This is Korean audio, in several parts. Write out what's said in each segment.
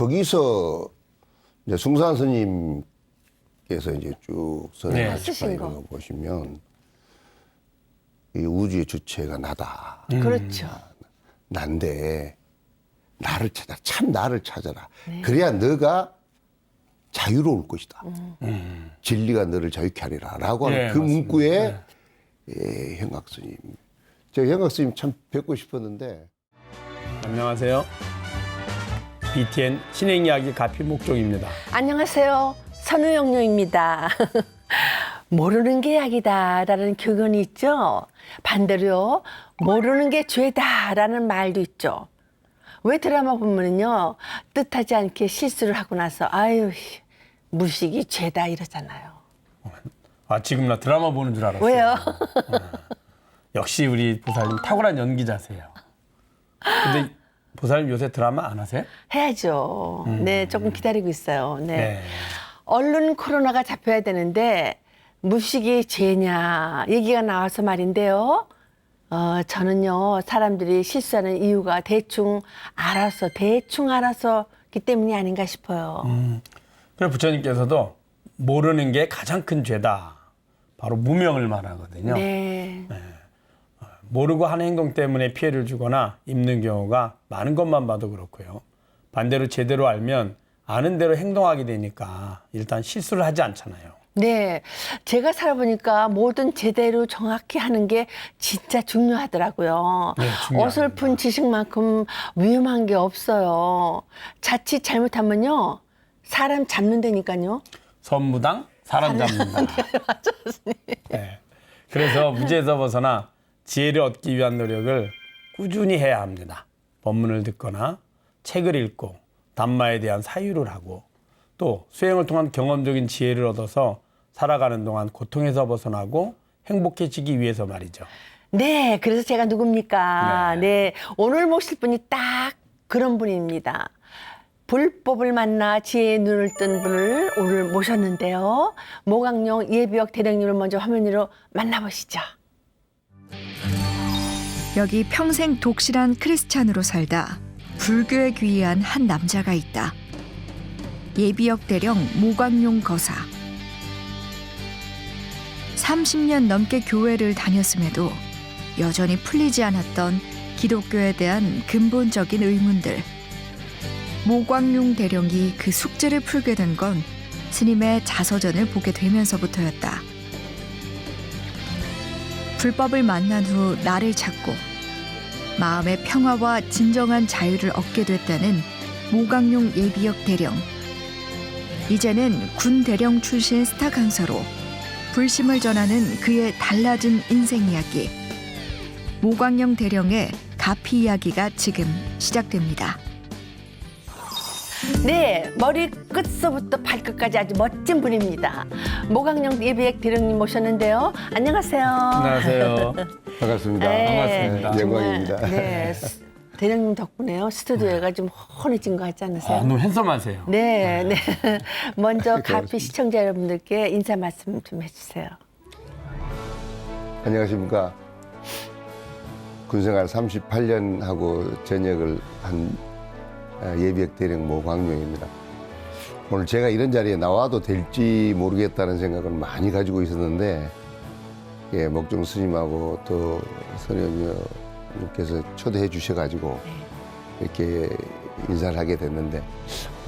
거기서 이제 숭산 스님께서 이제 쭉 선행하신 거 보시면 이 우주의 주체가 나다. 그렇죠. 난데 나를 찾아, 참 나를 찾아라. 그래야 너가 자유로울 것이다. 진리가 너를 자유케 하리라. 라고 하는 그 맞습니다. 문구에 현각 스님. 제가 현각 스님 참 뵙고 싶었는데. 안녕하세요. BTN 신행 이야기 가피 목종입니다. 안녕하세요. 선우영녀입니다. 모르는 게 약이다라는 교훈이 있죠. 반대로요. 모르는 게 죄다라는 말도 있죠. 왜 드라마 보면은요. 뜻하지 않게 실수를 하고 나서 아유 무식이 죄다 이러잖아요. 아, 지금 나 드라마 보는 줄 알았어요. 왜요? 역시 우리 보살님 탁월한 연기자세요. 근데 보살님 요새 드라마 안 하세요? 해야죠. 네, 조금 기다리고 있어요. 네. 네. 얼른 코로나가 잡혀야 되는데 무식이 죄냐 얘기가 나와서 말인데요. 저는요 사람들이 실수하는 이유가 대충 알아서기 때문이 아닌가 싶어요. 그래서 부처님께서도 모르는 게 가장 큰 죄다. 바로 무명을 말하거든요. 네. 모르고 하는 행동 때문에 피해를 주거나 입는 경우가 많은 것만 봐도 그렇고요. 반대로 제대로 알면 아는 대로 행동하게 되니까 일단 실수를 하지 않잖아요. 네, 제가 살아보니까 뭐든 제대로 정확히 하는 게 진짜 중요하더라고요. 네, 중요합니다. 어설픈 지식만큼 위험한 게 없어요. 자칫 잘못하면요, 사람 잡는다니까요. 선무당 사람 잡는다. 네. 그래서 무지에서 벗어나 지혜를 얻기 위한 노력을 꾸준히 해야 합니다. 법문을 듣거나 책을 읽고 담마에 대한 사유를 하고 또 수행을 통한 경험적인 지혜를 얻어서 살아가는 동안 고통에서 벗어나고 행복해지기 위해서 말이죠. 네, 그래서 제가 누굽니까? 네. 네, 오늘 모실 분이 딱 그런 분입니다. 불법을 만나 지혜의 눈을 뜬 분을 오늘 모셨는데요. 모강룡 예비역 대령님을 먼저 화면 위로 만나보시죠. 여기 평생 독실한 크리스찬으로 살다 불교에 귀의한 한 남자가 있다. 예비역 대령 모광룡 거사. 30년 넘게 교회를 다녔음에도 여전히 풀리지 않았던 기독교에 대한 근본적인 의문들. 모광룡 대령이 그 숙제를 풀게 된 건 스님의 자서전을 보게 되면서부터였다. 불법을 만난 후 나를 찾고 마음의 평화와 진정한 자유를 얻게 됐다는 모광룡 예비역 대령. 이제는 군 대령 출신 스타 강사로 불심을 전하는 그의 달라진 인생 이야기. 모광룡 대령의 가피 이야기가 지금 시작됩니다. 네, 머리 끝서부터 발끝까지 아주 멋진 분입니다. 모강령 예비역 대령님 모셨는데요. 안녕하세요. 안녕하세요. 반갑습니다. 반갑습니다. 영광입니다. 네, 대령님 덕분에요. 스튜디오가 좀 헌해진 것 같지 않으세요? 너무 핸섬하세요. 네, 네. 먼저 가피 시청자 여러분들께 인사 말씀 좀 해주세요. 안녕하십니까. 군생활 38년 하고 전역을 한 예비역 대령 모광룡입니다. 오늘 제가 이런 자리에 나와도 될지 모르겠다는 생각을 많이 가지고 있었는데, 예, 목종 스님하고 또 선영님께서 초대해 주셔가지고 이렇게 인사를 하게 됐는데,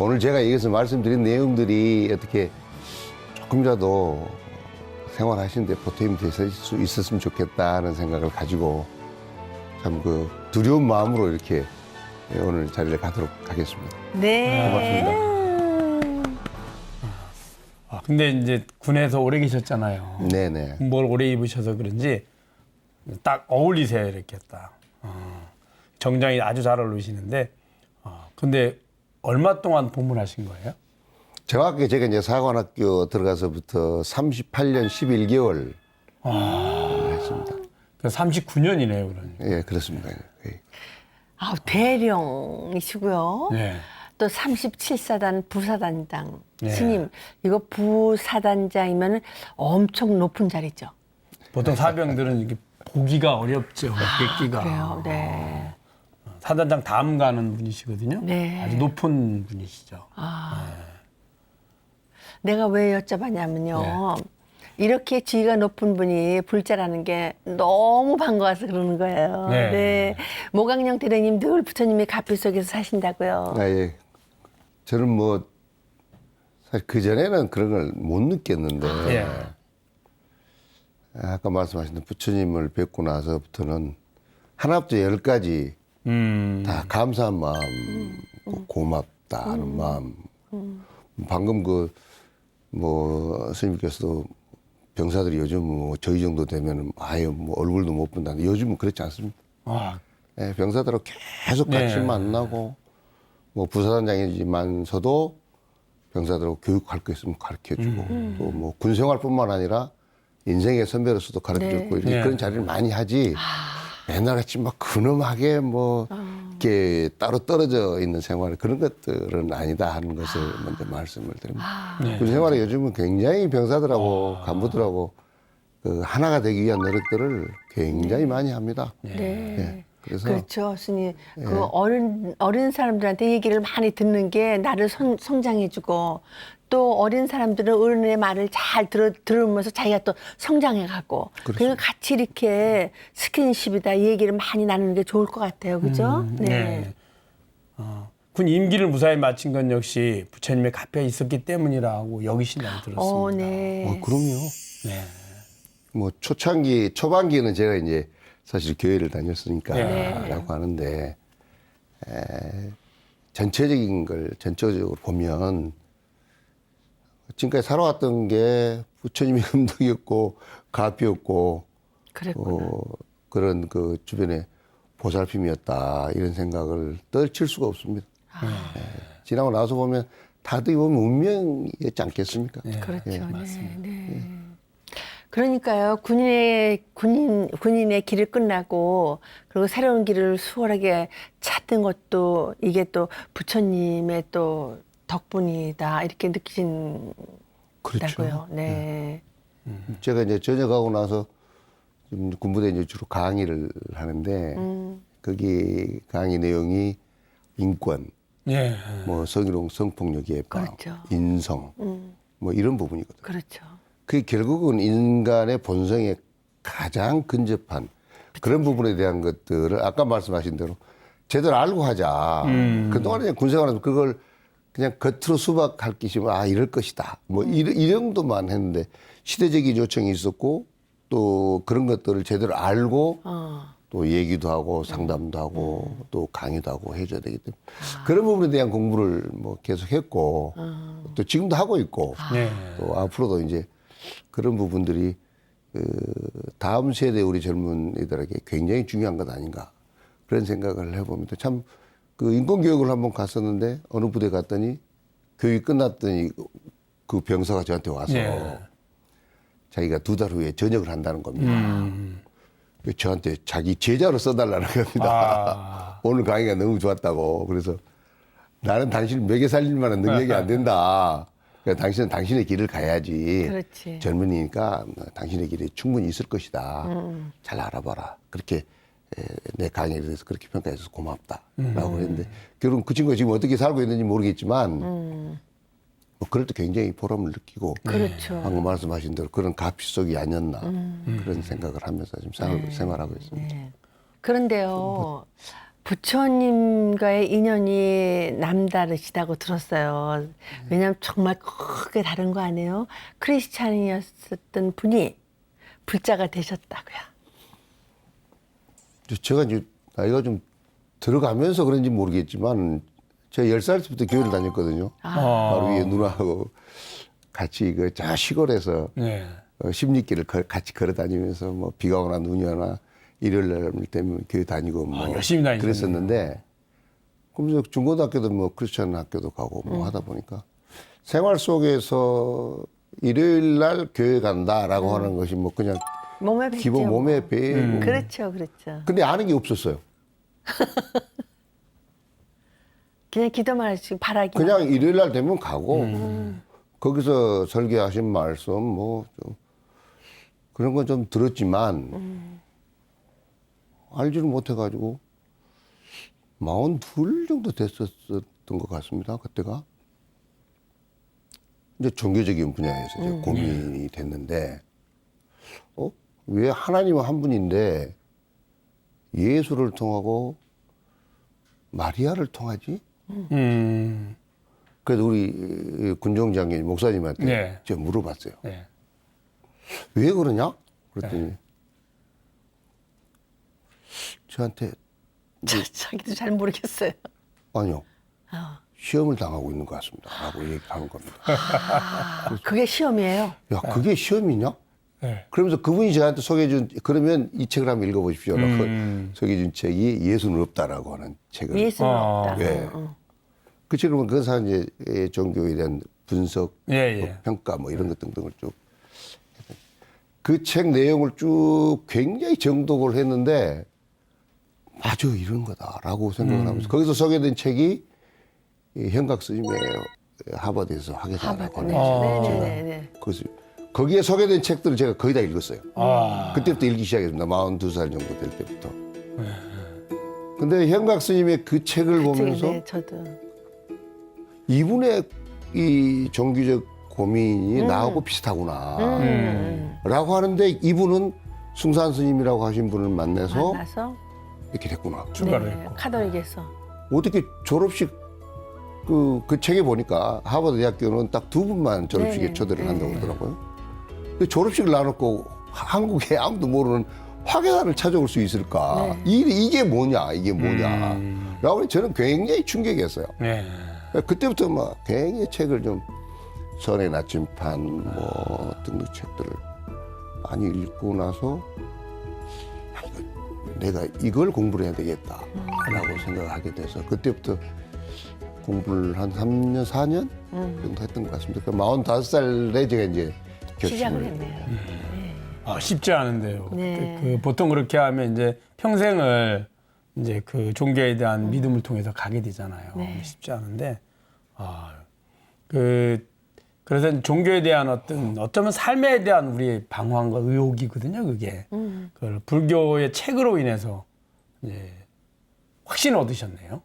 오늘 제가 여기서 말씀드린 내용들이 어떻게 조금이라도 생활하시는데 보탬이 될 수 있었으면 좋겠다는 생각을 가지고 참 그 두려운 마음으로 이렇게 오늘 자리를 가도록 하겠습니다. 네. 고맙습니다. 근데 이제 군에서 오래 계셨잖아요. 네네. 뭘 오래 입으셔서 그런지 딱 어울리세요, 이렇게 딱. 정장이 아주 잘 어울리시는데, 근데 얼마 동안 복무하신 거예요? 정확하게 제가 이제 사관학교 들어가서부터 38년 11개월 했습니다. 39년이네요, 그러니까. 예, 그렇습니다. 예. 아, 대령이시고요. 네. 또 37사단 부사단장 네. 스님, 이거 부사단장이면 엄청 높은 자리죠. 보통 사병들은 이렇게 보기가 어렵죠, 뵙기가. 그래요, 네. 사단장 다음 가는 분이시거든요. 네. 아주 높은 분이시죠. 내가 왜 여쭤봤냐면요. 네. 이렇게 지위가 높은 분이 불자라는 게 너무 반가워서 그러는 거예요. 네. 네. 모강령 대령님 늘 부처님의 가피 속에서 사신다고요. 아, 예. 저는 뭐 사실 그 전에는 그런 걸 못 느꼈는데 예. 아까 말씀하신 부처님을 뵙고 나서부터는 하나부터 열까지 다 감사한 마음, 고맙다 하는 마음. 방금 뭐 스님께서도 병사들이 요즘 뭐 저희 정도 되면 아예 뭐 얼굴도 못 본다는데 요즘은 그렇지 않습니다. 와, 예, 병사들하고 계속 같이 네. 만나고 뭐 부사단장이지만서도 병사들하고 교육할 거 있으면 가르쳐주고 또 뭐 군생활뿐만 아니라 인생의 선배로서도 가르쳐주고 네. 이렇게 네. 그런 자리를 많이 하지. 맨날 같이 막 근엄하게 뭐 이렇게 따로 떨어져 있는 생활 그런 것들은 아니다 하는 것을 먼저 말씀을 드립니다. 네. 군생활에 요즘은 굉장히 병사들하고 간부들하고 그 하나가 되기 위한 노력들을 굉장히 많이 합니다. 네. 예, 그래서 그렇죠, 스님. 그 어린 사람들한테 얘기를 많이 듣는 게 나를 성장해주고 또 어린 사람들은 어른의 말을 잘 들으면서 자기가 또 성장해가고 그러니까 같이 이렇게 스킨십이다 얘기를 많이 나누는 게 좋을 것 같아요, 그죠? 네. 군 임기를 무사히 마친 건 역시 부처님의 가피가 있었기 때문이라고 여기신다고 들었습니다. 네. 그럼요. 네. 뭐 초반기는 제가 이제 사실 교회를 다녔으니까라고 하는데 전체적으로 보면 지금까지 살아왔던 게 부처님이 금덕이었고 가피였고 그랬구나. 그런 그 주변에 보살핌이었다 이런 생각을 떨칠 수가 없습니다. 지나고 나서 보면 다들 보면 운명이었지 않겠습니까? 그렇죠. 예. 네. 그러니까요. 군인의 길을 끝나고 그리고 새로운 길을 수월하게 찾는 것도 이게 또 부처님의 또 덕분이다 이렇게 느끼신다고요. 그렇죠. 네. 제가 이제 전역하고 나서 지금 군부대에 이제 주로 강의를 하는데 거기 강의 내용이 인권, 예. 뭐 성희롱, 성폭력 예방, 그렇죠. 인성, 뭐 이런 부분이거든요. 그렇죠. 그게 결국은 인간의 본성에 가장 근접한 그런 부분에 대한 것들을 아까 말씀하신 대로 제대로 알고 하자. 그동안에 군생활에서 그걸 그냥 겉으로 수박할 것이면 이럴 것이다. 뭐 이 정도만 했는데 시대적인 요청이 있었고 또 그런 것들을 제대로 알고 또 얘기도 하고 상담도 하고 또 강의도 하고 해줘야 되기 때문에 그런 부분에 대한 공부를 뭐 계속 했고 또 지금도 하고 있고 네. 또 앞으로도 이제 그런 부분들이 다음 세대 우리 젊은이들에게 굉장히 중요한 것 아닌가 그런 생각을 해봅니다. 참 그 인권교육을 한번 갔었는데 어느 부대 갔더니 교육이 끝났더니 그 병사가 저한테 와서 네. 자기가 2달 후에 전역을 한다는 겁니다. 저한테 자기 제자로 써달라는 겁니다. 오늘 강의가 너무 좋았다고. 그래서 나는 당신을 먹여 살릴 만한 능력이 안 된다. 그러니까 당신은 당신의 길을 가야지. 그렇지. 젊은이니까 당신의 길이 충분히 있을 것이다. 잘 알아봐라. 그렇게 내 강의에 대해서 그렇게 평가해 줘서 고맙다라고 했는데 결국은 그 친구가 지금 어떻게 살고 있는지 모르겠지만 뭐 그럴 때 굉장히 보람을 느끼고 그렇죠. 방금 말씀하신 대로 그런 가피 속이 아니었나 그런 생각을 하면서 지금 생활하고 있습니다. 그런데요. 부처님과의 인연이 남다르시다고 들었어요. 왜냐하면 정말 크게 다른 거 아니에요? 크리스찬이었던 분이 불자가 되셨다고요. 제가 이제 나이가 좀 들어가면서 그런지 모르겠지만 제가 10살 때부터 교회를 다녔거든요. 바로 위에 누나하고 같이 저 시골에서 네. 십리길을 같이 걸어 다니면서 뭐 비가 오나 눈이 오나 일요일 날 되면 교회 다니고 뭐 열심히 다니셨네요. 그랬었는데 그러면서 중고등학교도 뭐 크리스천 학교도 가고 뭐 하다 보니까 생활 속에서 일요일 날 교회 간다라고 하는 것이 뭐 그냥 몸에 배죠. 기본 몸에 배고 그렇죠, 그렇죠. 근데 아는 게 없었어요. 그냥 기도만 하시고 바라기. 그냥 일요일 날 되면 가고 거기서 설교하신 말씀 뭐 좀 그런 건 좀 들었지만 알지를 못해가지고 42 정도 됐었던 것 같습니다. 그때가. 이제 종교적인 분야에서 이제 고민이 됐는데, 왜 하나님은 한 분인데 예수를 통하고 마리아를 통하지? 그래서 우리 군종장교님 목사님한테 네. 제가 물어봤어요. 네. 왜 그러냐? 그랬더니 저한테 자기도 잘 모르겠어요. 아니요. 어. 시험을 당하고 있는 것 같습니다. 라고 얘기하는 겁니다. 그게 시험이에요. 야, 그게 시험이냐? 네. 그러면서 그분이 저한테 소개해준, 그러면 이 책을 한번 읽어보십시오. 라고 소개해준 책이 예수는 없다라고 하는 책을. 예수는 없다. 예. 그 책을 보면 그 사람 이제 종교에 대한 분석, 예, 뭐 예. 평가 뭐 이런 것 등등을 쭉. 그 책 내용을 쭉 굉장히 정독을 했는데, 맞아, 이런 거다라고 생각을 하면서 거기서 소개된 책이 이 현각 스님의 하버드에서 하겠다라고 하는 네네네. 그래서 거기에 소개된 책들을 제가 거의 다 읽었어요. 아. 그때부터 읽기 시작했습니다. 42살 정도 될 때부터. 근데 현각 스님의 그 책을 보면서 네, 저도. 이분의 이 종교적 고민이 나하고 비슷하구나. 라고 하는데 이분은 숭산 스님이라고 하신 분을 만나서 이렇게 됐구나. 출가를 네, 했고. 카톨릭에서. 어떻게 졸업식 그 책에 보니까 하버드 대학교는 딱 2분만 졸업식에 네, 초대를 네. 한다고 그러더라고요. 근데 졸업식을 놔놓고 한국에 아무도 모르는 화계단을 찾아올 수 있을까? 이게 뭐냐, 이게 뭐냐. 라고 저는 굉장히 충격이었어요. 네. 그때부터 막 굉장히 책을 좀 선의 나침판 뭐 등등 책들을 많이 읽고 나서 내가 이걸 공부를 해야 되겠다라고 생각을 하게 돼서 그때부터 공부를 한 3년, 4년 정도 했던 것 같습니다. 그 45살에 제가 이제 시작을 결심을 했네요. 아, 쉽지 않은데요. 네. 그 보통 그렇게 하면 이제 평생을 이제 그 종교에 대한 믿음을 통해서 가게 되잖아요. 네. 쉽지 않은데, 그래서 종교에 대한 어쩌면 삶에 대한 우리의 방황과 의혹이거든요, 그게. 그걸 불교의 책으로 인해서 이제 확신 얻으셨네요.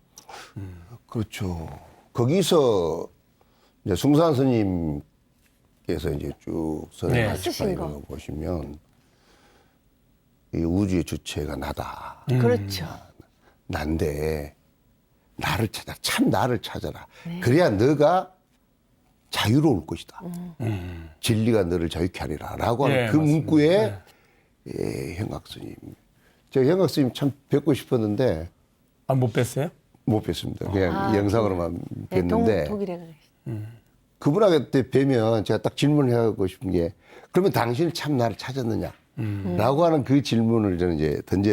그렇죠. 거기서 이제 숭산 스님께서 이제 쭉 선의 네. 나침판 쓰신 이런 거 보시면 이 우주의 주체가 나다. 그렇죠. 난데 나를 찾아, 참 나를 찾아라. 그래야 너가 자유로울 것이다. 진리가 너를 자유케 하리라. 라고 하는 네, 그 맞습니다. 문구에 현각 스님. 제가 현각 스님 참 뵙고 싶었는데 아, 못 뵀어요? 못 뵀습니다. 그냥 영상으로만 네, 뵀는데 독일에 가 계시. 그분한테 뵈면 제가 딱 질문하고 싶은 게 그러면 당신은 참 나를 찾았느냐? 라고 하는 그 질문을 저는 이제 던져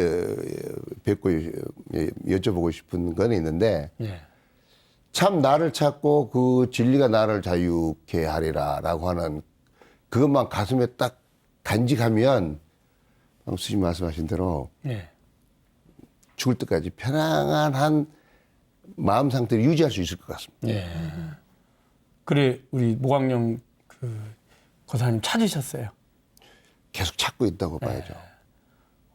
뵙고 여쭤보고 싶은 건 있는데 예. 참 나를 찾고 그 진리가 나를 자유케 하리라 라고 하는 그것만 가슴에 딱 간직하면 방금 스님 말씀하신 대로 예. 죽을 때까지 편안한 마음 상태를 유지할 수 있을 것 같습니다. 예. 그래, 우리 모광령 그 고사님 찾으셨어요. 계속 찾고 있다고 봐야죠.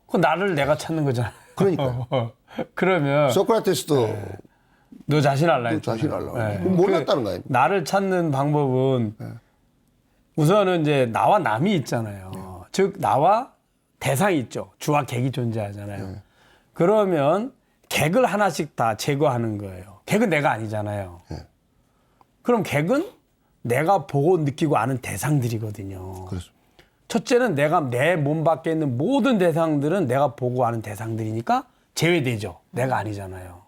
그 나를 내가 찾는 거잖아요. 그러니까요. 그러면 소크라테스도 너 자신 알라 또 했잖아요. 자신 알라고. 예. 몰랐다는 거 아닙니까? 나를 찾는 방법은 우선은 이제 나와 남이 있잖아요. 즉 나와 대상이 있죠. 주와 객이 존재하잖아요. 그러면 객을 하나씩 다 제거하는 거예요. 객은 내가 아니잖아요. 그럼 객은 내가 보고 느끼고 아는 대상들이거든요. 그렇습니다. 첫째는 내가 내 몸 밖에 있는 모든 대상들은 내가 보고 아는 대상들이니까 제외되죠. 내가 아니잖아요.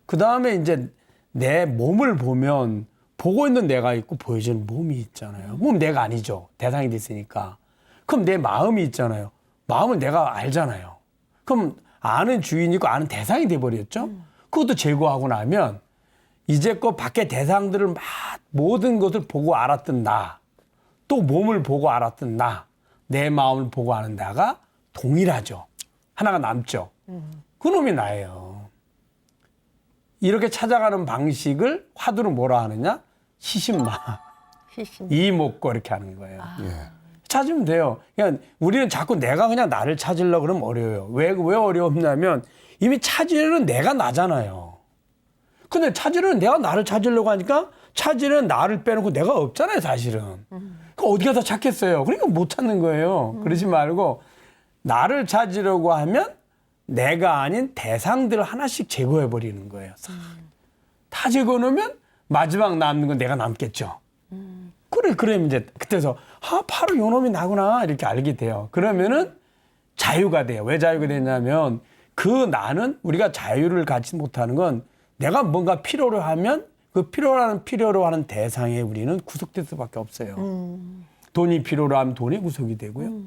그 다음에 이제 내 몸을 보면 보고 있는 내가 있고 보여지는 몸이 있잖아요. 몸 내가 아니죠. 대상이 됐으니까. 그럼 내 마음이 있잖아요. 마음을 내가 알잖아요. 그럼 아는 주인이 있고 아는 대상이 돼버렸죠. 그것도 제거하고 나면 이제껏 밖에 대상들을 모든 것을 보고 알았던 나, 또 몸을 보고 알았던 나, 내 마음을 보고 아는 나가 동일하죠. 하나가 남죠. 그놈이 나예요. 이렇게 찾아가는 방식을 화두는 뭐라 하느냐? 시신마, 시신. 이목고 이렇게 하는 거예요. 예. 찾으면 돼요. 그냥 우리는 자꾸 내가 그냥 나를 찾으려고 그러면 어려워요. 왜 어렵냐면 이미 차지는 내가 나잖아요. 근데 차지는 내가 나를 찾으려고 하니까 차지는 나를 빼놓고 내가 없잖아요, 사실은. 그 어디 가서 찾겠어요? 그러니까 못 찾는 거예요. 그러지 말고 나를 찾으려고 하면 내가 아닌 대상들을 하나씩 제거해 버리는 거예요. 다 제거해 놓으면 마지막 남는 건 내가 남겠죠. 그러면 이제 그때서 바로 요놈이 나구나 이렇게 알게 돼요. 그러면은 자유가 돼요. 왜 자유가 되냐면 그 나는 우리가 자유를 갖지 못하는 건 내가 뭔가 필요로 하면 그 필요로 하는 대상에 우리는 구속될 수밖에 없어요. 돈이 필요로 하면 돈이 구속이 되고요.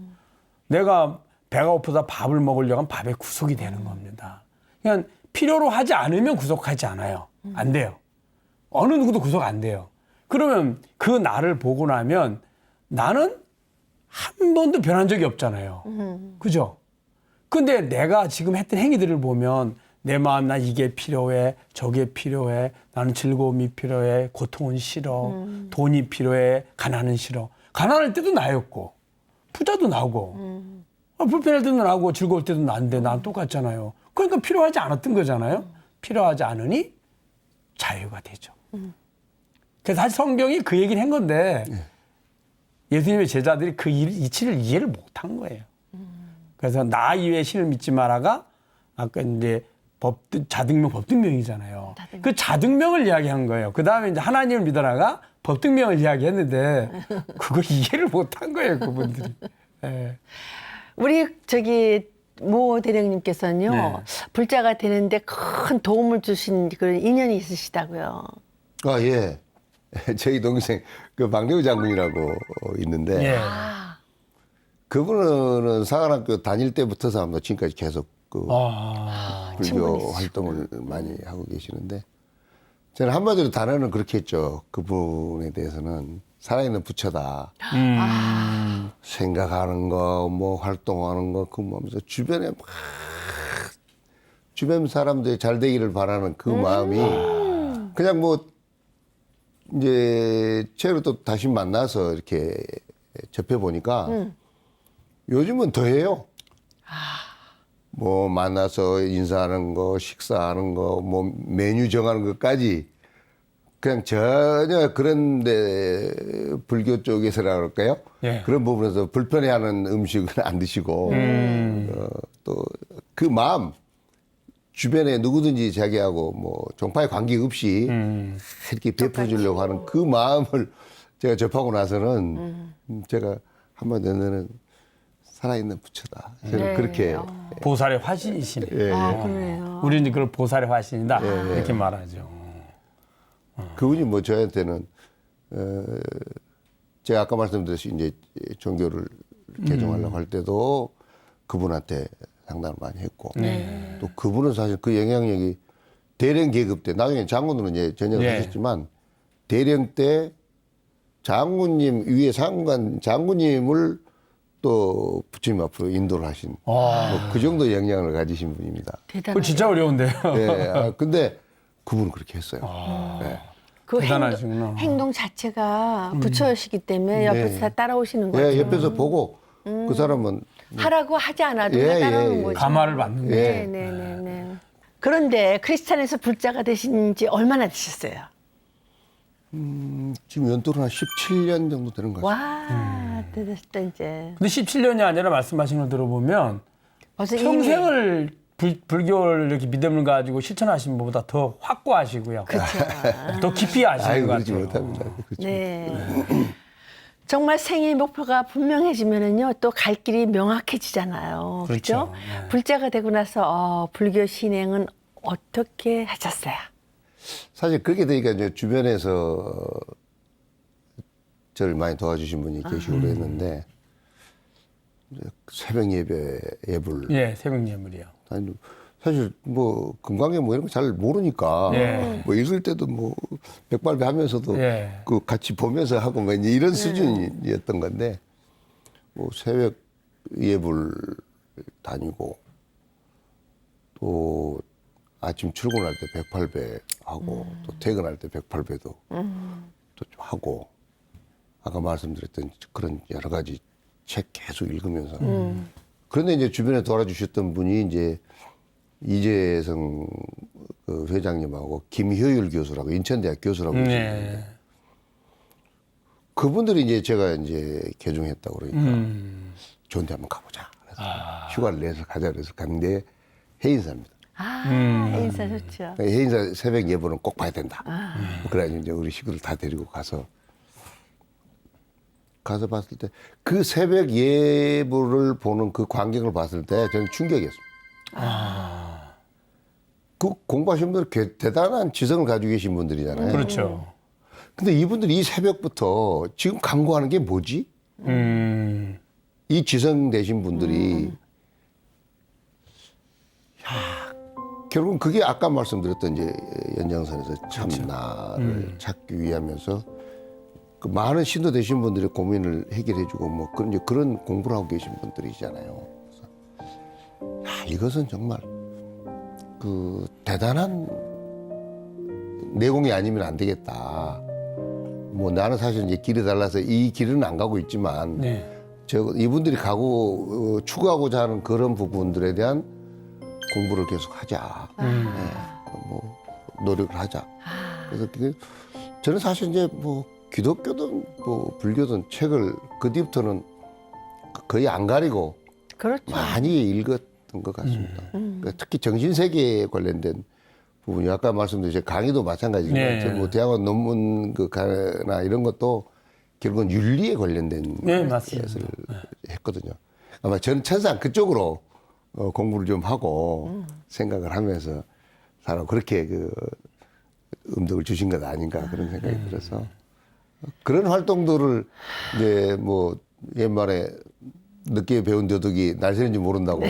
내가 배가 고파서 밥을 먹으려고 하면 밥에 구속이 되는 겁니다. 그냥 필요로 하지 않으면 구속하지 않아요. 안 돼요. 어느 누구도 구속 안 돼요. 그러면 그 나를 보고 나면 나는 한 번도 변한 적이 없잖아요. 그죠? 근데 내가 지금 했던 행위들을 보면 내 마음 나 이게 필요해, 저게 필요해, 나는 즐거움이 필요해, 고통은 싫어, 돈이 필요해, 가난은 싫어. 가난할 때도 나였고 부자도 나오고 불편할 때도 나오고 즐거울 때도 난데 난 똑같잖아요. 그러니까 필요하지 않았던 거잖아요. 필요하지 않으니 자유가 되죠. 그래서 사실 성경이 그 얘기를 한 건데 예수님의 제자들이 그 이치를 이해를 못한 거예요. 그래서 나 이외에 신을 믿지 마라가 아까 이제 자등명 법등명이잖아요. 그 자등명을 이야기한 거예요. 그 다음에 이제 하나님을 믿어라가 법등명을 이야기했는데 그걸 이해를 못한 거예요, 그분들이. 네. 우리 모 대령님께서는요, 네. 불자가 되는데 큰 도움을 주신 그런 인연이 있으시다고요. 아, 예. 저희 동생 그 박래우 장군이라고 있는데 예. 그분은 사관학교 다닐 때부터서 아마 지금까지 계속 그 불교 친분이 활동을 많이 하고 계시는데 저는 한마디로 단어는 그렇게 했죠. 그분에 대해서는 살아있는 부처다. 생각하는 거, 뭐 활동하는 거, 그 마음에서 주변에 막 주변 사람들이 잘 되기를 바라는 그 마음이 그냥 뭐 이제 채로 또 다시 만나서 이렇게 접해 보니까 요즘은 더해요. 뭐 만나서 인사하는 거, 식사하는 거, 뭐 메뉴 정하는 것까지 그냥 전혀 그런데 불교 쪽에서라 그럴까요? 예. 그런 부분에서 불편해하는 음식은 안 드시고 또 그 마음 주변에 누구든지 자기하고 뭐 종파에 관계 없이 이렇게 베풀어 주려고 하는 그 마음을 제가 접하고 나서는 제가 한마디로는 살아있는 부처다. 저는 네. 그렇게 보살의 화신이시네. 예, 그러네요. 우리는 그걸 보살의 화신이다 이렇게 말하죠. 그분이 뭐 저한테는 제가 아까 말씀드렸듯이 이제 종교를 개종하려고 할 때도 그분한테 상담을 많이 했고 또 그분은 사실 그 영향력이 대령 계급 때 나중에 장군으로 이제 전역을 네. 하셨지만 대령 때 장군님 위에 상관 장군님을 또 부처님 앞으로 인도를 하신 뭐 그 정도 영향을 가지신 분입니다. 그거 대단하죠. 진짜 어려운데요. 예, 근데 그분은 그렇게 했어요. 네. 그 대단하시구나. 행동 자체가 부처시기 때문에 옆에서 다 따라오시는 거죠. 예, 옆에서 보고 그 사람은 하라고 하지 않아도 예, 다 따라오는 예, 거죠. 감화를 받는 거죠. 예. 네네네. 그런데 크리스찬에서 불자가 되신 지 얼마나 되셨어요? 지금 연도로 한 17년 정도 되는 것 같아요. 와, 되셨다 이제. 근데 17년이 아니라 말씀하신 걸 들어보면 벌써 평생을 불교를 이렇게 믿음을 가지고 실천하신 분보다 더 확고하시고요. 더 깊이 아시는 아이고, 것 그러지 같아요. 못합니다. 그렇죠. 네. 정말 생애 목표가 분명해지면은요, 또 갈 길이 명확해지잖아요. 그렇죠. 그렇죠? 네. 불자가 되고 나서 불교 신행은 어떻게 하셨어요? 사실 그렇게 되니까 이제 주변에서 저를 많이 도와주신 분이 계시고 그랬는데 이제 새벽 예배 예불 예, 새벽 예물이요. 아니, 사실 뭐 금강에 뭐 이런 거 잘 모르니까 예. 뭐 읽을 때도 뭐 백발배 하면서도 예. 그 같이 보면서 하고 뭐 이제 이런 수준이었던 건데 뭐 새벽 예불 다니고 또 아침 출근할 때 108배 하고 또 퇴근할 때 108배도 또 좀 하고 아까 말씀드렸던 그런 여러 가지 책 계속 읽으면서 그런데 이제 주변에 도와주셨던 분이 이제 이재성 그 회장님하고 김효율 교수라고 인천대학 교수라고 계시는데 그분들이 이제 제가 이제 개종했다고 그러니까 좋은데 한번 가보자. 그래서 휴가를 내서 가자 그래서 갔는데 해인사입니다. 인사 좋죠. 해인사 새벽 예보는 꼭 봐야 된다. 그래가지고 이제 우리 식구들 다 데리고 가서 봤을 때 그 새벽 예보를 보는 그 광경을 봤을 때 저는 충격이었습니다. 그 공부하신 분들 대단한 지성을 가지고 계신 분들이잖아요. 그렇죠. 근데 이분들이 이 새벽부터 지금 강구하는 게 뭐지? 이 지성 되신 분들이 결국은 그게 아까 말씀드렸던 이제 연장선에서 참나를 찾기 위하면서 그 많은 신도 되신 분들의 고민을 해결해주고 뭐 그런 이제 그런 공부를 하고 계신 분들이잖아요. 그래서 이것은 정말 그 대단한 내공이 아니면 안 되겠다. 뭐 나는 사실 이제 길이 달라서 이 길은 안 가고 있지만 이분들이 추구하고자 하는 그런 부분들에 대한 공부를 계속 하자. 뭐 노력을 하자. 그래서 그게 저는 사실 이제 뭐 기독교든 뭐 불교든 책을 그 뒤부터는 거의 안 가리고 그렇죠. 많이 읽었던 것 같습니다. 그러니까 특히 정신세계에 관련된 부분이 아까 말씀드린 제 강의도 마찬가지지만 뭐 대학원 논문 나 이런 것도 결국은 윤리에 관련된 것을 했거든요. 아마 저는 천상 그쪽으로 공부를 좀 하고 생각을 하면서 사람 그렇게 그 음덕을 주신 것 아닌가 그런 생각이 들어서 그런 활동들을 이제 뭐 옛말에 늦게 배운 도둑이 날 새는지 모른다고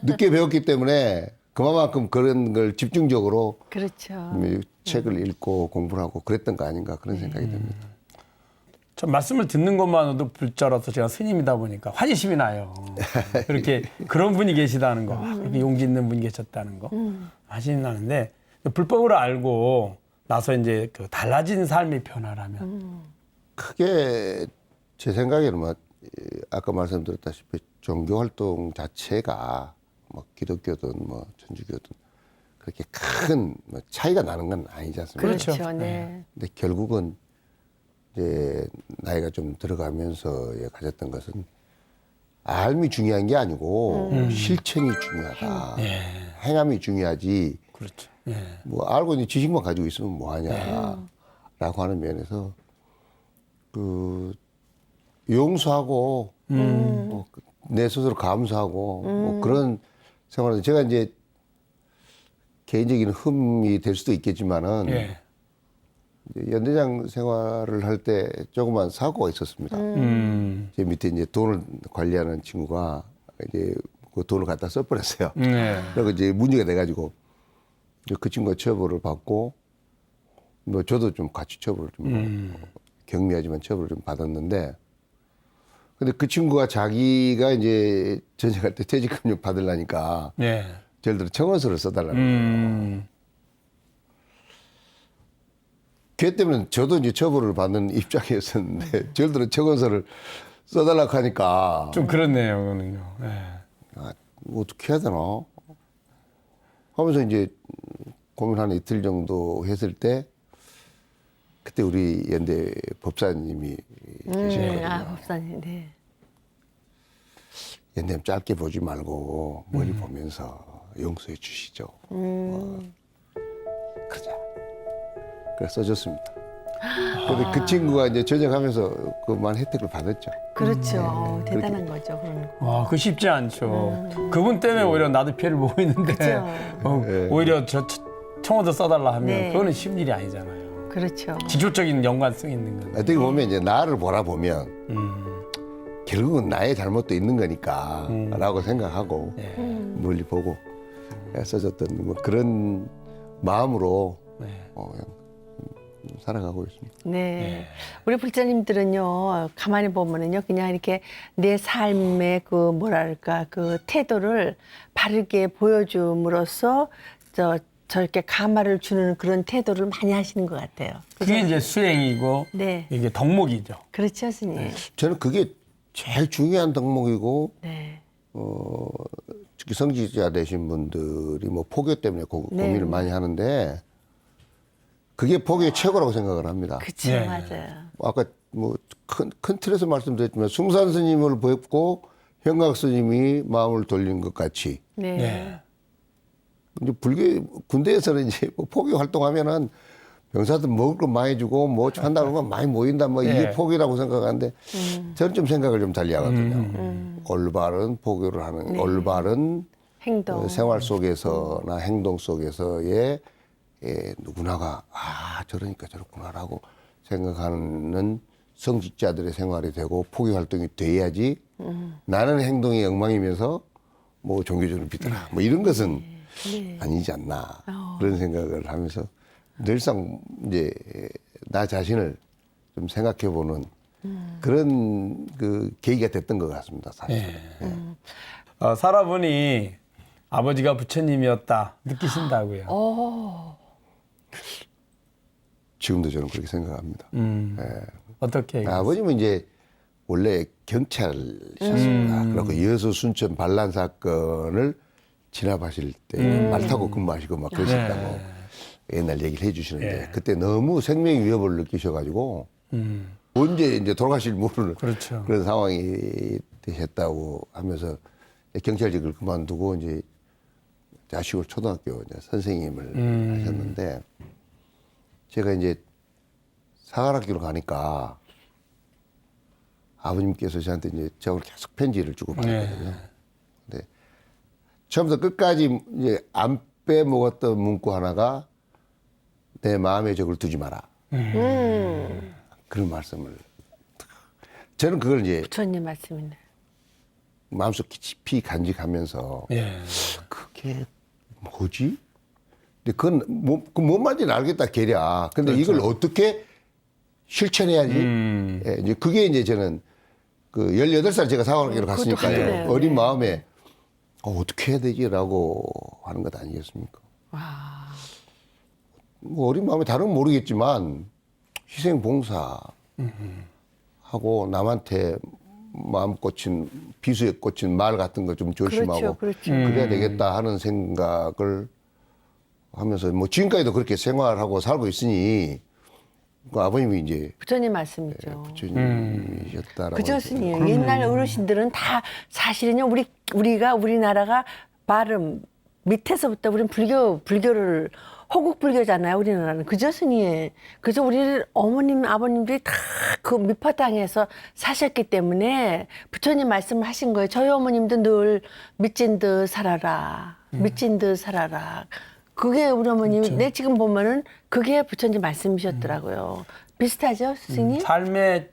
늦게 배웠기 때문에 그만큼 그런 걸 집중적으로 그렇죠. 책을 읽고 공부를 하고 그랬던 거 아닌가 그런 생각이 듭니다. 저 말씀을 듣는 것만으로도 불자라서 제가 스님이다 보니까 환희심이 나요. 그렇게 그런 분이 계시다는 거, 그렇게 용기 있는 분이 계셨다는 거, 환희심이 나는데 불법을 알고 나서 이제 그 달라진 삶의 변화라면 크게 제 생각에는 뭐 아까 말씀드렸다시피 종교 활동 자체가 뭐 기독교든 뭐 천주교든 그렇게 큰 뭐 차이가 나는 건 아니지 않습니까? 그렇죠. 네. 근데 결국은 이제 나이가 좀 들어가면서 가졌던 것은 알미 중요한 게 아니고 실천이 중요하다. 행함이 중요하지. 그렇죠. 뭐 알고 있는 지식만 가지고 있으면 뭐하냐라고 하는 면에서 그 용서하고 뭐내 스스로 감사하고 뭐 그런 생활을 제가 이제 개인적인 흠이 될 수도 있겠지만은 이제 연대장 생활을 할 때 조그만 사고가 있었습니다. 제 밑에 이제 돈을 관리하는 친구가 이제 그 돈을 갖다 써버렸어요. 그리고 이제 문제가 돼가지고 그 친구가 처벌을 받고 뭐 저도 좀 같이 처벌을 좀 경미하지만 처벌을 좀 받았는데 근데 그 친구가 자기가 이제 전역할 때 퇴직금융 받으려니까 예를 들어 청원서를 써달라는 거예요. 걔 때문에 저도 이제 처벌을 받는 입장이었었는데 예를 들어 청원서를 써달라고 하니까 좀 그렇네요, 그거는요. 아, 어떻게 해야 되나 하면서 이제 고민 한 이틀 정도 했을 때 그때 우리 연대 법사님이 계셨거든요. 법사님, 네. 연대님 짧게 보지 말고 멀리 보면서 용서해 주시죠. 그러자. 그래서 써줬습니다. 근데 그 친구가 이제 전역하면서 그만 혜택을 받았죠. 그렇죠. 대단한 거죠. 그런 거. 와, 그 쉽지 않죠. 그분 때문에 오히려 나도 피해를 보고 있는데 오히려 저 청원서 써달라 하면 그거는 쉬운 일이 아니잖아요. 그렇죠. 지조적인 연관성이 있는 건데. 어떻게 보면 이제 나를 보라보면 결국은 나의 잘못도 있는 거니까 라고 생각하고 멀리 보고 써줬던 뭐 그런 마음으로 살아가고 있습니다. 네. 우리 불자님들은요, 가만히 보면은요, 그냥 이렇게 내 삶의 그 뭐랄까, 그 태도를 바르게 보여줌으로써 저렇게 감화를 주는 그런 태도를 많이 하시는 것 같아요. 그게 이제 수행이고 이게 덕목이죠. 그렇죠, 스님. 저는 그게 제일 중요한 덕목이고 네. 특히 성직자 되신 분들이 뭐 포교 때문에 네. 고민을 많이 하는데 그게 포교의 최고라고 생각을 합니다. 그치, 네. 맞아요. 아까 뭐 큰 틀에서 말씀드렸지만 숭산 스님을 뵙고 현각 스님이 마음을 돌린 것 같이 네. 네. 이제 불교 군대에서는 이제 뭐 포교 활동하면은 병사들 먹을 거 많이 주고 뭐 한다는 건 많이 모인다 뭐 이게 네. 포교라고 생각하는데 저는 좀 생각을 좀 달리하거든요. 올바른 포교를 하는 올바른 행동. 생활 속에서나 행동 속에서의 누구나가 저러니까 저렇구나라고 생각하는 성직자들의 생활이 되고 포교 활동이 돼야지 나는 행동이 엉망이면서 뭐 종교적으로 비더라 뭐 이런 것은 아니지 않나 그런 생각을 하면서 늘상 이제 나 자신을 좀 생각해 보는 그런 그 계기가 됐던 것 같습니다. 사실. 살아보니 아버지가 부처님이었다 느끼신다고요. 지금도 저는 그렇게 생각합니다. 어떻게? 아버님은 이제 원래 경찰이셨습니다. 그리고 여수 순천 반란 사건을 진압하실 때 말 타고 근무하시고 막 그러셨다고 옛날 얘기를 해주시는데 그때 너무 생명 위협을 느끼셔가지고 언제 이제 돌아가실 모르는 그렇죠. 그런 상황이 되셨다고 하면서 경찰직을 그만두고 이제 자식으로 초등학교 이제 선생님을 하셨는데 제가 이제 사관학교로 가니까 아버님께서 저한테 이제 저를 계속 편지를 주고 받았거든요. 근데 처음부터 끝까지 이제 안 빼먹었던 문구 하나가 내 마음에 적을 두지 마라. 그런 말씀을. 저는 그걸 이제 부처님 말씀이네. 마음속 깊이 간직하면서 예. 그게 뭐지? 근데 그건 뭔 말인지는 알겠다, 계랴. 근데 이걸 어떻게 실천해야지? 예, 이제 그게 이제 저는 그 18살 제가 사관학교로 갔으니까요. 하네요. 어린 마음에 어떻게 해야 되지라고 하는 것 아니겠습니까? 뭐 어린 마음에 다른 건 모르겠지만 희생 봉사 하고 남한테 마음 꽂힌 비수에 꽂힌 말 같은 거 좀 조심하고 그렇죠. 그래야 되겠다 하는 생각을 하면서 뭐 지금까지도 그렇게 생활하고 살고 있으니 그 아버님이 이제 부처님 말씀이죠. 부처님이셨다라고. 그죠, 스님. 옛날 어르신들은 다 사실은요, 우리나라가 발음 밑에서부터 우리는 불교를 호국 불교잖아요, 우리나라는. 그죠, 스님. 그래서 우리 어머님, 아버님들이 다 그 밑바탕에서 사셨기 때문에 부처님 말씀을 하신 거예요. 저희 어머님도 늘 믿진 듯 살아라. 믿진 듯 살아라. 그게 우리 어머님이, 내 지금 보면은 그게 부처님 말씀이셨더라고요. 비슷하죠, 스승님? 삶에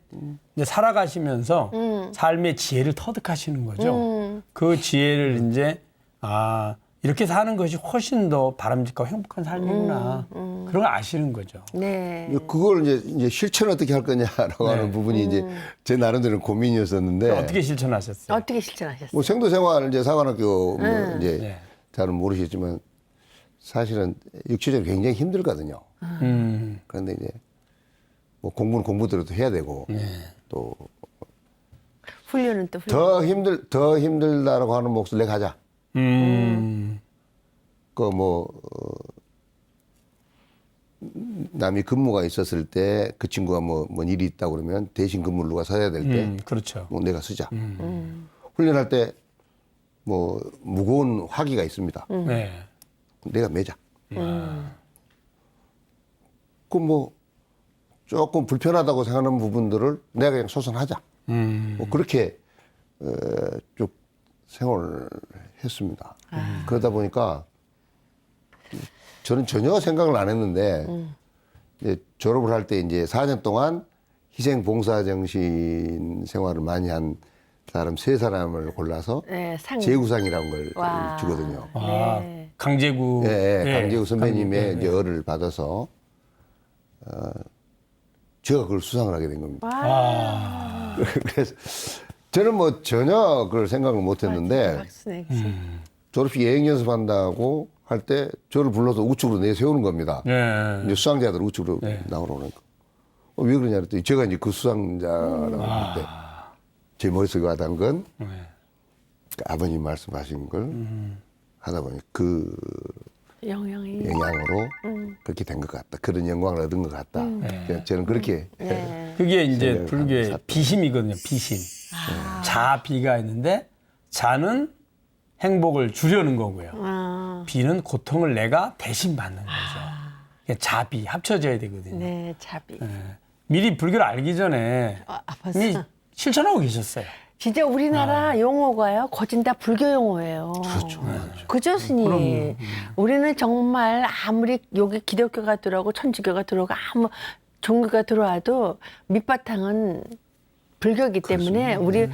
이제 살아가시면서 삶의 지혜를 터득하시는 거죠. 그 지혜를 이제 이렇게 사는 것이 훨씬 더 바람직하고 행복한 삶이구나. 그런 걸 아시는 거죠. 네. 그걸 이제 실천 어떻게 할 거냐라고 하는 부분이 이제 제 나름대로 고민이었었는데 어떻게 실천하셨어요? 어떻게 실천하셨어요? 뭐 생도 생활 이제 사관학교 뭐 이제 네. 잘은 모르시지만 사실은 육체적으로 굉장히 힘들거든요. 그런데 이제 뭐 공부는 공부대로 또 해야 되고 또 훈련은 또 훈련. 더 힘들다라고 하는 몫을 내가 하자. 그 뭐 남이 근무가 있었을 때 그 친구가 뭐 일이 있다 그러면 대신 근무를 누가 서야 될 때 그렇죠. 뭐 내가 쓰자. 훈련할 때 뭐 무거운 화기가 있습니다. 네. 내가 매자. 그 뭐 조금 불편하다고 생각하는 부분들을 내가 그냥 소선하자. 뭐 그렇게 쭉 생활을 했습니다. 그러다 보니까 저는 전혀 생각을 안 했는데 이제 졸업을 할 때 이제 4년 동안 희생 봉사 정신 생활을 많이 한 사람 3사람을 골라서 네, 상. 제구상이라는 걸 와. 주거든요. 네. 강제구. 강재우 선배님의 이제 얼을 받아서 제가 그걸 수상을 하게 된 겁니다. 그래서 저는 뭐 전혀 그걸 생각을 못 했는데 박수네. 졸업식 예행 연습한다고 할 때 저를 불러서 우측으로 내세우는 겁니다. 네. 이제 수상자들 우측으로 나오라니까. 왜 그러냐 그랬더니 제가 이제 그 수상자라고 할 때 제 머릿속에 와닿은 건 아버님 말씀하신 걸 하다 보니 그 영향이. 영향으로 그렇게 된 것 같다. 그런 영광을 얻은 것 같다. 저는 그렇게 네. 그게 이제 생각을 불교의 하면서. 비심이거든요. 비심. 자, 비가 있는데 자는 행복을 주려는 거고요. 아, 비는 고통을 내가 대신 받는 거죠. 자비 합쳐져야 되거든요. 네, 자비. 예. 미리 불교를 알기 전에 벌써. 이미 실천하고 계셨어요. 진짜 우리나라 용어가요, 거진 다 불교 용어예요. 그렇죠. 그죠, 스님? 우리는 정말 아무리 여기 기독교가 들어오고 천주교가 들어오고 아무 종교가 들어와도 밑바탕은 불교이기 때문에 우리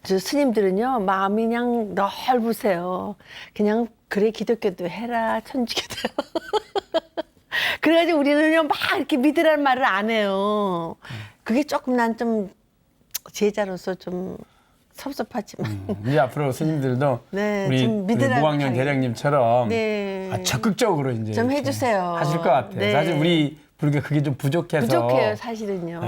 저 스님들은요, 마음이 그냥 넓으세요. 그냥 그래 기독교도 해라, 천주교도 해라. 그래가지고 우리는요, 막 이렇게 믿으라는 말을 안 해요. 그게 조금 난 좀 제자로서 좀 섭섭하지만. 이제 앞으로 스님들도 네, 우리 좀 믿으라고 무광년 하게. 대령님처럼 네. 적극적으로 이제 좀 이렇게 해주세요. 하실 것 같아요. 네. 사실 우리 불교 그게 좀 부족해서 부족해요, 사실은요.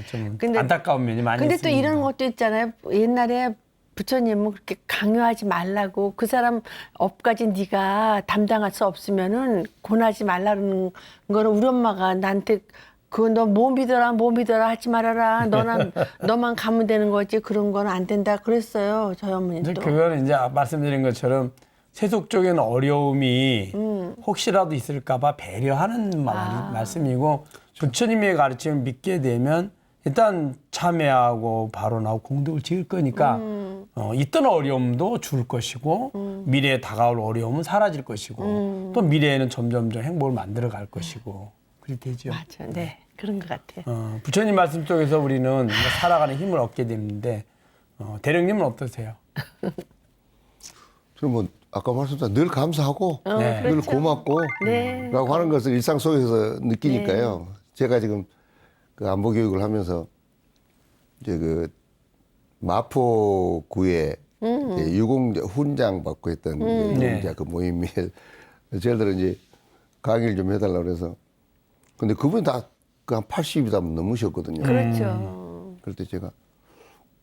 좀 근데- 안타까운 면이 많이 근데 있습니다. 또 이런 것도 있잖아요. 옛날에 부처님은 그렇게 강요하지 말라고 그 사람 업까지 네가 담당할 수 없으면은 권하지 말라는 거는 우리 엄마가 나한테 그거 너 뭐 믿어라 하지 말아라. 너만 가면 되는 거지. 그런 건 안 된다 그랬어요. 저희 이제 어머니도. 그거는 이제 말씀드린 것처럼 세속적인 어려움이 혹시라도 있을까봐 배려하는 말씀이고 부처님의 가르침을 믿게 되면 일단 참회하고 발언하고 공덕을 지을 거니까 있던 어려움도 줄 것이고 미래에 다가올 어려움은 사라질 것이고 또 미래에는 점점점 행복을 만들어 갈 것이고 그렇게 되죠. 맞아. 네. 그런 것 같아요. 부처님 말씀 속에서 우리는 살아가는 힘을 얻게 되는데 대령님은 어떠세요? 저는 뭐 아까 말씀드린 늘 감사하고 네. 늘 그렇죠. 고맙고 네. 라고 하는 것을 일상 속에서 느끼니까요. 제가 지금 그 안보 교육을 하면서 이제 그 마포구에 이제 유공자 훈장 받고 했던 유공자 그 모임에 저희들은 이제 강의를 좀 해달라고 그래서 근데 그분이 다 그 한 80이 다 넘으셨거든요. 그렇죠. 그럴 때 제가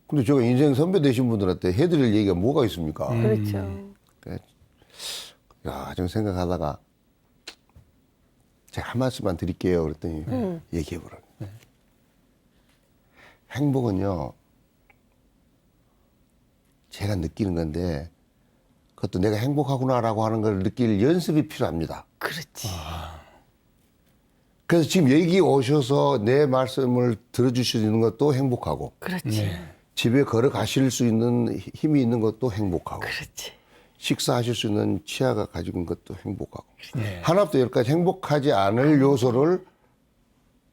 근데 제가 인생 선배 되신 분들한테 해드릴 얘기가 뭐가 있습니까? 그렇죠. 야, 좀 생각하다가 제가 한 말씀만 드릴게요. 그랬더니 얘기해보라. 행복은요, 제가 느끼는 건데 그것도 내가 행복하구나라고 하는 걸 느낄 연습이 필요합니다. 그렇지. 그래서 지금 여기 오셔서 내 말씀을 들어주실 수 있는 것도 행복하고 그렇지. 집에 걸어가실 수 있는 힘이 있는 것도 행복하고 그렇지. 식사하실 수 있는 치아가 가지고 있는 것도 행복하고 네. 하나부터 열까지 행복하지 않을 요소를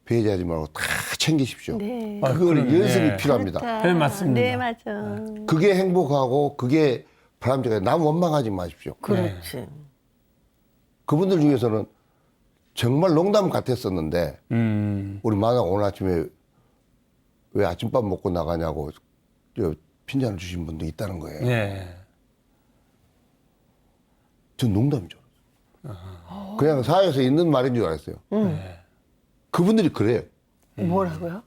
배제하지 말고 다 챙기십시오. 네. 그걸 그러네. 연습이 네. 필요합니다. 그렇다. 네, 맞습니다. 네, 맞아. 그게 행복하고 그게 바람직하게 남 원망하지 마십시오. 그렇지. 그분들 중에서는 정말 농담 같았었는데 우리 마당 오늘 아침에 왜 아침밥 먹고 나가냐고 핀잔을 주신 분도 있다는 거예요. 네. 전 농담인 줄 알았어요. 그냥 사회에서 있는 말인 줄 알았어요. 그분들이 그래요. 뭐라고요?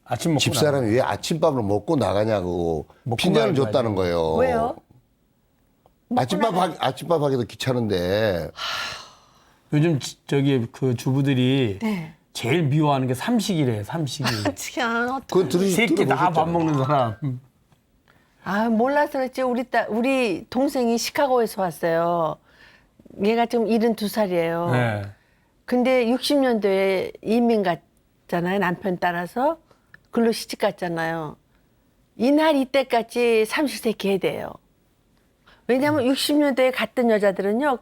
아침 먹고 집사람이 왜 아침밥을 먹고 나가냐고 먹고 핀잔을 가야지. 줬다는 거예요. 왜요? 아침밥 하기도 귀찮은데 요즘 저기 그 주부들이 네. 제일 미워하는 게 삼식이래요. 삼식이. 참, 그건 새끼 다 밥 들어보셨잖아요. 먹는 사람. 아, 몰라서 그랬지. 우리 동생이 시카고에서 왔어요. 얘가 지금 72살이에요. 네. 근데 60년도에 이민 갔잖아요. 남편 따라서. 글로 시집 갔잖아요. 이날 이때까지 삼시세끼 해야 돼요. 왜냐하면 60년대에 갔던 여자들은요.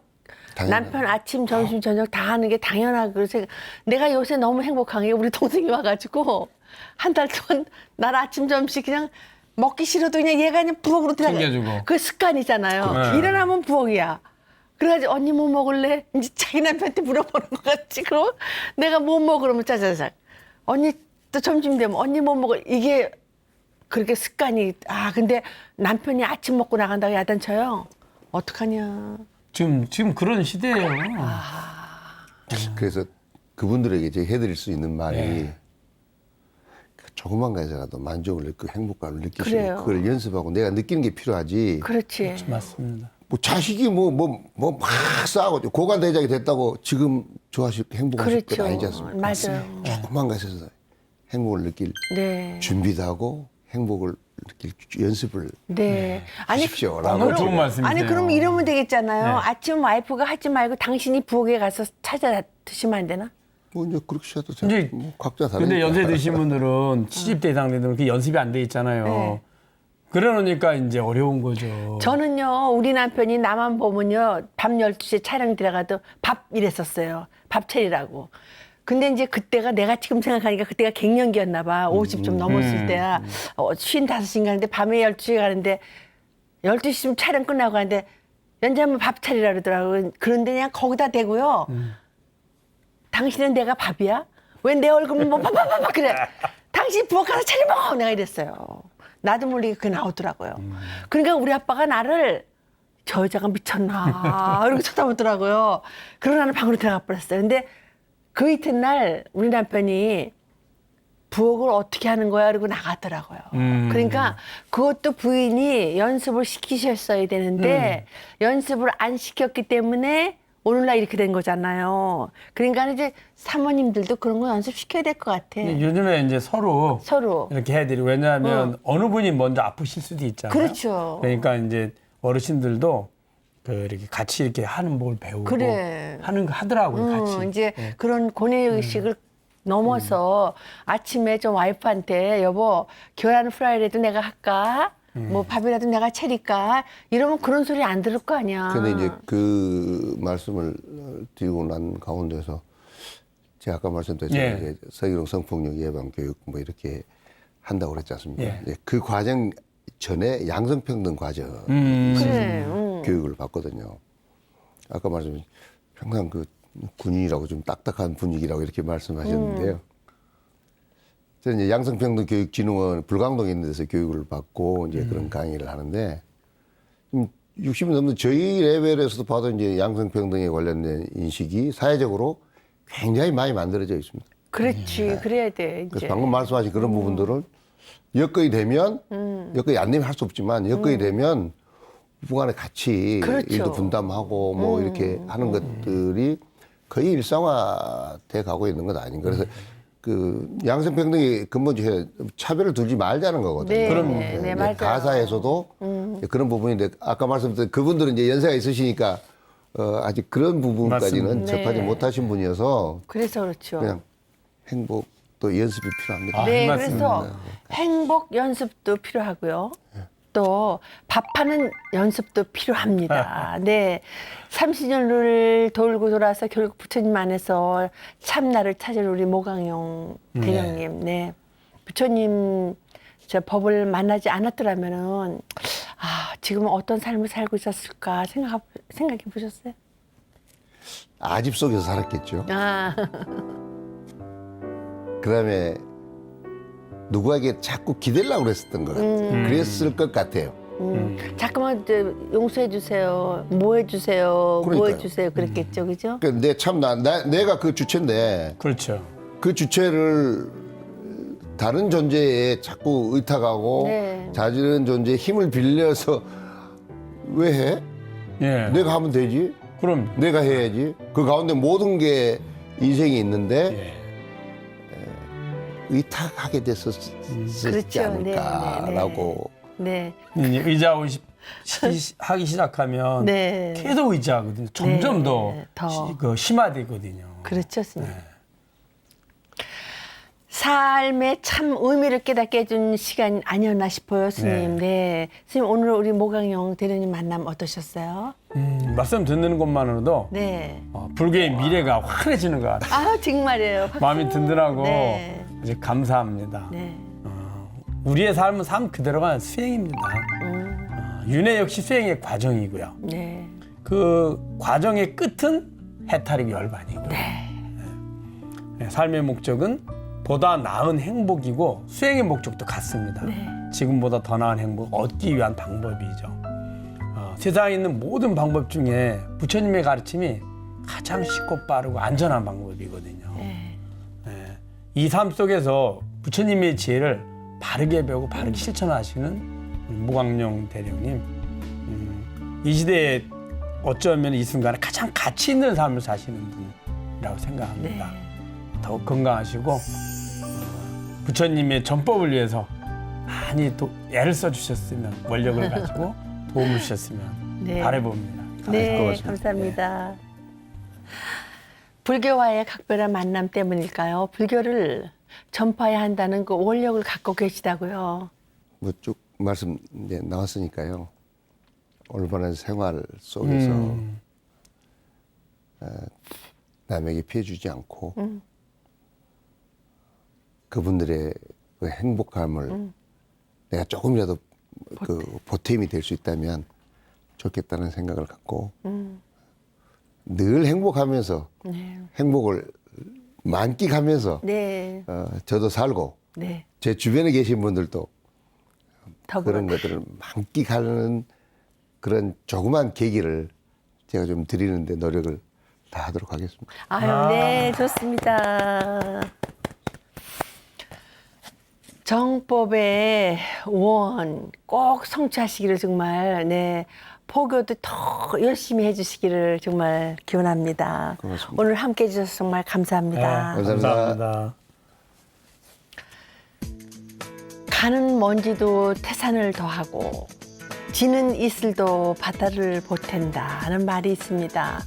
당연하죠. 남편 아침, 점심, 저녁 다 하는 게 당연하고 그래서 내가 요새 너무 행복한 게 우리 동생이 와가지고 한 달 동안 날 아침, 점심 그냥 먹기 싫어도 그냥 얘가 그냥 부엌으로 들어가. 챙겨주고. 그 습관이잖아요. 그렇죠. 일어나면 부엌이야. 그래가지고 언니 뭐 먹을래? 이제 자기 남편한테 물어보는 것 같지. 그럼 내가 뭐 먹어? 그러면 짜자작. 언니 또 점심 되면 언니 뭐 먹어? 이게 그렇게 습관이. 아 근데 남편이 아침 먹고 나간다고 야단쳐요. 어떡하냐. 지금 그런 시대예요. 그래서 그분들에게 제가 해드릴 수 있는 말이 네. 좀 조그만 거에서라도 만족을 느끼고 행복감을 느낄 수 그래요. 있는 그걸 연습하고 내가 느끼는 게 필요하지. 그렇지. 맞습니다. 뭐 자식이 뭐 막 싸우고 고관 대장이 됐다고 지금 좋아하실 행복하실 그렇죠. 건 아니지 않습니까? 맞아요. 조그만 것에서 행복을 느낄 네. 준비도 하고 행복을 느낄 연습을 네. 하십시오라고. 너무 좋은 말씀이세요. 아니 그럼 이러면 되겠잖아요. 네. 아침 와이프가 하지 말고 당신이 부엌에 가서 찾아 드시면 안 되나? 뭐 이제 그렇게 하도 이제 뭐 각자 다르니까. 근데 연세 드신 분들은 70대 이상 되면 그 연습이 안 돼 있잖아요. 네. 그러니까 이제 어려운 거죠. 저는요, 우리 남편이 나만 보면요, 밤 12시에 촬영 들어가도 밥 이랬었어요. 밥 차리라고. 근데 이제 그때가 내가 지금 생각하니까 그때가 갱년기였나 봐. 50 좀 넘었을 때야. 55인가 하는데 밤에 12시에 가는데 12시쯤 촬영 끝나고 가는데 연재 한번 밥 차리라 그러더라고요. 그런데 그냥 거기다 대고요. 당신은 내가 밥이야? 왜 내 얼굴은 뭐 밥밥 그래. 당신 부엌 가서 차려 먹어. 내가 이랬어요. 나도 모르게 그게 나오더라고요. 그러니까 우리 아빠가 나를 저 여자가 미쳤나 이렇게 쳐다보더라고요. 그러고 나는 방으로 들어가 버렸어요. 근데 그 이튿날 우리 남편이 부엌을 어떻게 하는 거야? 그러고 나가더라고요. 그러니까 그것도 부인이 연습을 시키셨어야 되는데 연습을 안 시켰기 때문에 오늘날 이렇게 된 거잖아요. 그러니까 이제 사모님들도 그런 거 연습시켜야 될 것 같아. 요즘에 이제 서로 이렇게 해드리고 왜냐하면 어느 분이 먼저 아프실 수도 있잖아요. 그렇죠. 그러니까 이제 어르신들도 그 이렇게 같이 이렇게 하는 법을 배우고 그래. 하는 거 하더라고요. 같이. 이제 네. 그런 고뇌의식을 넘어서 아침에 좀 와이프한테 여보 계란 프라이라도 내가 할까? 뭐 밥이라도 내가 차릴까? 이러면 그런 소리 안 들을 거 아니야. 근데 이제 그 말씀을 드리고 난 가운데서 제가 아까 말씀드렸잖아요. 예. 이제 성희롱 성폭력 예방 교육 뭐 이렇게 한다고 그랬지 않습니까? 예. 이제 그 과정 전에 양성평등 과정 그래. 교육을 받거든요. 아까 말씀 평상 그 군인이라고 좀 딱딱한 분위기라고 이렇게 말씀하셨는데요. 저는 이제 양성평등교육진흥원 불광동에 있는 데서 교육을 받고 이제 그런 강의를 하는데 60이 넘는 저희 레벨에서도 봐도 이제 양성평등에 관련된 인식이 사회적으로 굉장히 많이 만들어져 있습니다. 그렇지. 그래야 돼. 이제. 그래서 방금 말씀하신 그런 부분들은 여건이 되면 여건이 안 되면 할 수 없지만 여건이 되면 부부간에 같이 그렇죠. 일도 분담하고 뭐 이렇게 하는 것들이 거의 일상화돼 가고 있는 것 아닌가. 그래서 그 양성평등의 근본적인 차별을 두지 말자는 거거든요. 네, 그럼 네, 이제 맞아요. 가사에서도 그런 부분인데 아까 말씀드린 그분들은 이제 연세가 있으시니까 아직 그런 부분까지는 맞습니다. 접하지 네. 못하신 분이어서 그래서 그렇죠. 그냥 행복 또 연습이 필요합니다. 네, 맞습니다. 그래서 행복 연습도 필요하고요. 또 밥하는 연습도 필요합니다. 네. 30년을 돌고 돌아서 결국 부처님 안에서 참나를 찾을 우리 모강용 대령님. 네. 부처님 저 법을 만나지 않았더라면은 지금 어떤 삶을 살고 있었을까 생각해 보셨어요? 아집 속에서 살았겠죠. 네. 그다음에 누구에게 자꾸 기대려고 그랬었던 것 같아요. 그랬을 것 같아요. 자꾸만 용서해 주세요. 뭐 해주세요. 뭐 그러니까요. 해주세요. 그랬겠죠, 그죠? 그러니까 내가 그 주체인데 그렇죠. 그 주체를 다른 존재에 자꾸 의탁하고 네. 자지른 존재의 힘을 빌려서 왜 해? 예. 내가 하면 되지. 그럼 내가 해야지. 그 가운데 모든 게 인생이 있는데 예. 의탁하게 됐었지 그렇죠. 않을까라고. 네. 이제 의자하고 하기 시작하면 네. 계속 의자거든요. 점점 네, 더 심화되거든요. 그렇죠, 스님. 삶의 참 의미를 깨닫게 해준 시간 아니었나 싶어요, 스님. 네. 스님, 오늘 우리 모강용 대령님 만남 어떠셨어요? 말씀 듣는 것만으로도 네. 불교의 미래가 환해지는 것 같아요. 정말이에요. 마음이 든든하고 네. 아주 감사합니다. 네. 우리의 삶은 삶 그대로가 수행입니다. 윤회 역시 수행의 과정이고요. 네. 그 과정의 끝은 해탈이고 열반이고요. 네, 삶의 목적은 보다 나은 행복이고 수행의 목적도 같습니다. 네. 지금보다 더 나은 행복을 얻기 위한 방법이죠. 세상에 있는 모든 방법 중에 부처님의 가르침이 가장 쉽고 빠르고 안전한 방법이거든요. 네. 이 삶 속에서 부처님의 지혜를 바르게 배우고 바르게 실천하시는 우리 모광룡 대령님, 이 시대에 어쩌면 이 순간에 가장 가치 있는 삶을 사시는 분이라고 생각합니다. 더욱 건강하시고 부처님의 전법을 위해서 많이 애를 써주셨으면, 원력을 가지고 도움을 주셨으면 네. 바라봅니다. 네, 고맙습니다. 감사합니다. 불교와의 각별한 만남 때문일까요? 불교를 전파해야 한다는 그 원력을 갖고 계시다고요. 뭐 쭉 말씀 이제 나왔으니까요. 올바른 생활 속에서 남에게 피해 주지 않고 그분들의 그 행복함을 내가 조금이라도 그 보탬이 될 수 있다면 좋겠다는 생각을 갖고 늘 행복하면서 네. 행복을 만끽하면서 네. 저도 살고 네. 제 주변에 계신 분들도 더불어. 그런 것들을 만끽하는 그런 조그만 계기를 제가 좀 드리는데 노력을 다 하도록 하겠습니다. 아유, 네, 좋습니다. 정법의 원 꼭 성취하시기를 정말, 네, 포교도 더 열심히 해주시기를 정말 기원합니다. 고맙습니다. 오늘 함께 해주셔서 정말 감사합니다. 감사합니다. 가는 먼지도 태산을 더하고 지는 이슬도 바다를 보탠다 하는 말이 있습니다.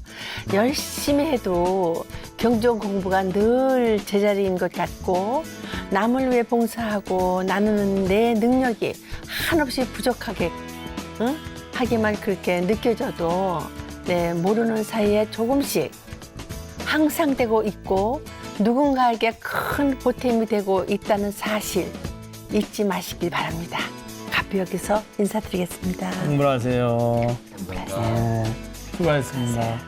열심히 해도 경전 공부가 늘 제자리인 것 같고 남을 위해 봉사하고 나누는 내 능력이 한없이 부족하게 하기만 그렇게 느껴져도 네, 모르는 사이에 조금씩 항상 되고 있고 누군가에게 큰 보탬이 되고 있다는 사실 잊지 마시길 바랍니다. 가피 여기서 인사드리겠습니다. 공부하세요. 감사합니다. 수고하셨습니다.